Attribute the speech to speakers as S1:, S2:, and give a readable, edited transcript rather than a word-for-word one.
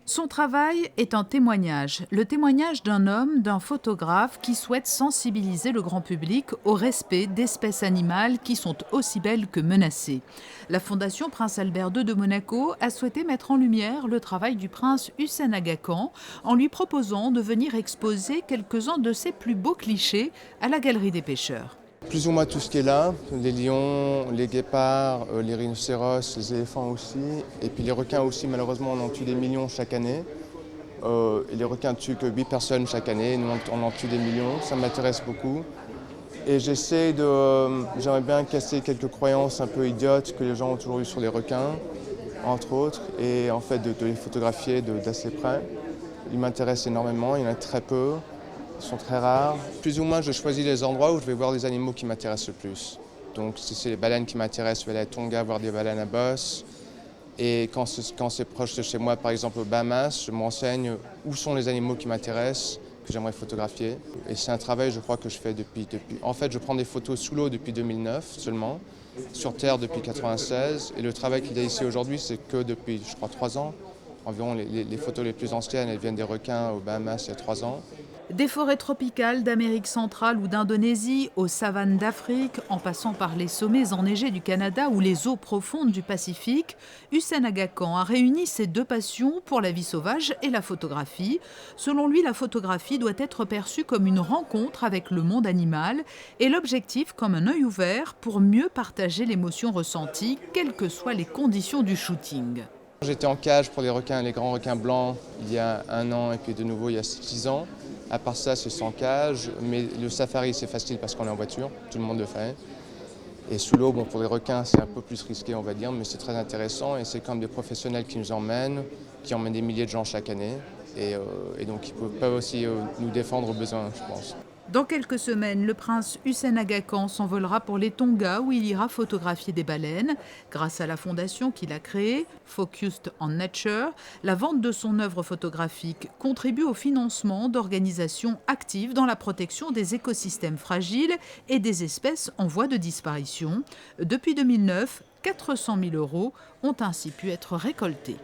S1: Son travail est un témoignage, le témoignage d'un homme, d'un photographe qui souhaite sensibiliser le grand public au respect d'espèces animales qui sont aussi belles que menacées. La Fondation Prince Albert II de Monaco a souhaité mettre en lumière le travail du prince Hussein Aga Khan en lui proposant de venir exposer quelques-uns de ses plus beaux clichés à la Galerie des Pêcheurs.
S2: Plus ou moins tout ce qui est là, les lions, les guépards, les rhinocéros, les éléphants aussi, et puis les requins aussi, malheureusement on en tue des millions chaque année. Et les requins tuent que 8 personnes chaque année, nous on en tue des millions, ça m'intéresse beaucoup. Et j'aimerais bien casser quelques croyances un peu idiotes que les gens ont toujours eues sur les requins, entre autres, et en fait de les photographier d'assez près. Ils m'intéressent énormément, il y en a très peu. Ils sont très rares. Plus ou moins, je choisis les endroits où je vais voir les animaux qui m'intéressent le plus. Donc, si c'est les baleines qui m'intéressent, je vais aller à Tonga voir des baleines à bosse. Et quand c'est proche de chez moi, par exemple aux Bahamas, je me renseigne où sont les animaux qui m'intéressent, que j'aimerais photographier. Et c'est un travail, je crois, que je fais depuis... En fait, je prends des photos sous l'eau depuis 2009 seulement, sur Terre depuis 1996. Et le travail qu'il y a ici aujourd'hui, c'est que depuis, je crois, 3 ans. Environ les photos les plus anciennes, elles viennent des requins aux Bahamas il y a 3 ans.
S1: Des forêts tropicales d'Amérique centrale ou d'Indonésie, aux savanes d'Afrique, en passant par les sommets enneigés du Canada ou les eaux profondes du Pacifique, Hussein Aga Khan a réuni ses deux passions pour la vie sauvage et la photographie. Selon lui, la photographie doit être perçue comme une rencontre avec le monde animal et l'objectif comme un œil ouvert pour mieux partager l'émotion ressentie, quelles que soient les conditions du shooting.
S2: J'étais en cage pour les requins, les grands requins blancs, il y a 1 an et puis de nouveau il y a 6 ans. À part ça, c'est sans cage, mais le safari c'est facile parce qu'on est en voiture, tout le monde le fait. Et sous l'eau, bon, pour les requins c'est un peu plus risqué on va dire, mais c'est très intéressant et c'est comme des professionnels qui nous emmènent, qui emmènent des milliers de gens chaque année. Et donc ils peuvent aussi nous défendre au besoin, je pense.
S1: Dans quelques semaines, le prince Hussein Aga Khan s'envolera pour les Tonga où il ira photographier des baleines. Grâce à la fondation qu'il a créée, Focused on Nature, la vente de son œuvre photographique contribue au financement d'organisations actives dans la protection des écosystèmes fragiles et des espèces en voie de disparition. Depuis 2009, 400 000 € ont ainsi pu être récoltés.